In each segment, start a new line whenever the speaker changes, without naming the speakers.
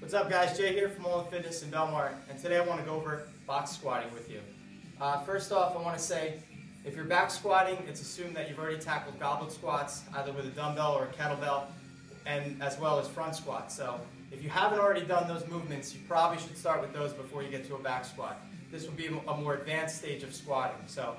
What's up guys, Jay here from All In Fitness in Belmar, and today I want to go over box squatting with you. First off, I want to say, if you're back squatting, it's assumed that you've already tackled goblet squats, either with a dumbbell or a kettlebell, and as well as front squats. So if you haven't already done those movements, you probably should start with those before you get to a back squat. This would be a more advanced stage of squatting. So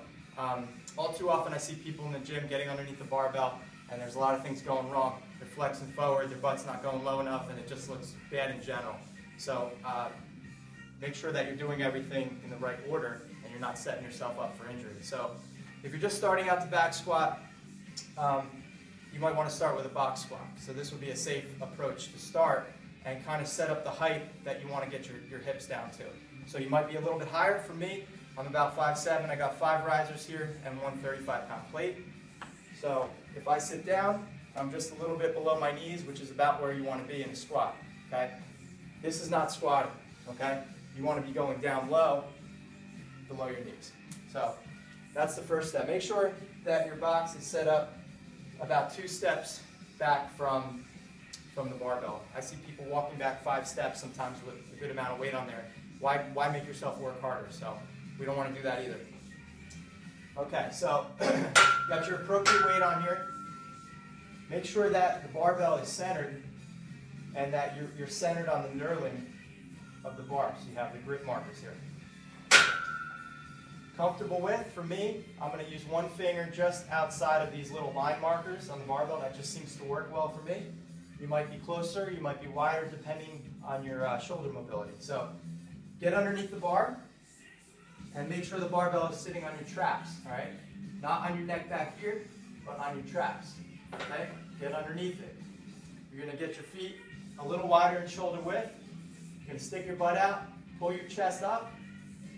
all too often I see people in the gym getting underneath the barbell, and there's a lot of things going wrong. They're flexing forward, their butt's not going low enough, and it just looks bad in general. So make sure that you're doing everything in the right order and you're not setting yourself up for injury. So if you're just starting out the back squat, you might want to start with a box squat. So this would be a safe approach to start and kind of set up the height that you want to get your hips down to. So you might be a little bit higher. For me, I'm about 5'7". I got 5 risers here and one 35-pound plate. So if I sit down, I'm just a little bit below my knees, which is about where you want to be in a squat. Okay? This is not squatting. Okay? You want to be going down low, below your knees. So that's the first step. Make sure that your box is set up about 2 steps back from the barbell. I see people walking back 5 steps sometimes with a good amount of weight on there. Why make yourself work harder? So we don't want to do that either. Okay, so you got your appropriate weight on here. Make sure that the barbell is centered and that you're centered on the knurling of the bar. So you have the grip markers here. Comfortable with, for me, I'm going to use one finger just outside of these little line markers on the barbell. That just seems to work well for me. You might be closer, you might be wider, depending on your shoulder mobility. So get underneath the bar and make sure the barbell is sitting on your traps, all right? Not on your neck back here, but on your traps, okay? Get underneath it. You're going to get your feet a little wider in shoulder width. You're going to stick your butt out, pull your chest up,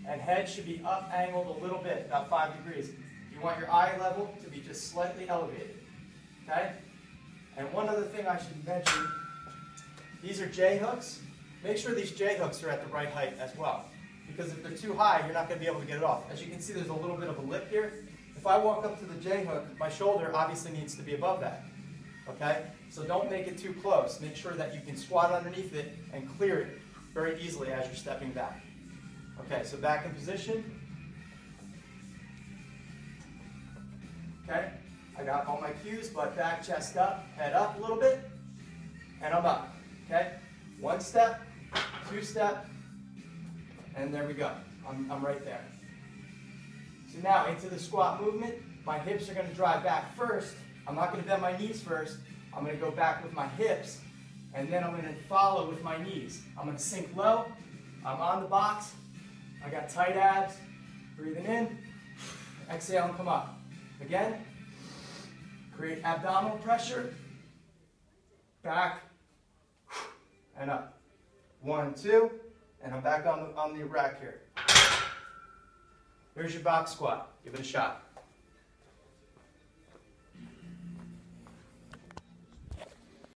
and head should be up angled a little bit, about 5 degrees. You want your eye level to be just slightly elevated, okay? And one other thing I should mention, these are J hooks. Make sure these J hooks are at the right height as well, because if they're too high, you're not going to be able to get it off. As you can see, there's a little bit of a lip here. If I walk up to the J hook, my shoulder obviously needs to be above that, okay? So don't make it too close. Make sure that you can squat underneath it and clear it very easily as you're stepping back. Okay, so back in position. Okay, I got all my cues, butt back, chest up, head up a little bit, and I'm up. Okay, 1 step, 2 step, and there we go. I'm right there. So now into the squat movement, my hips are going to drive back first. I'm not going to bend my knees first. I'm going to go back with my hips, and then I'm going to follow with my knees. I'm going to sink low. I'm on the box. I got tight abs. Breathing in. Exhale and come up. Again. Create abdominal pressure. Back. And up. 1, 2. And I'm back on the rack here. Here's your box squat. Give it a shot.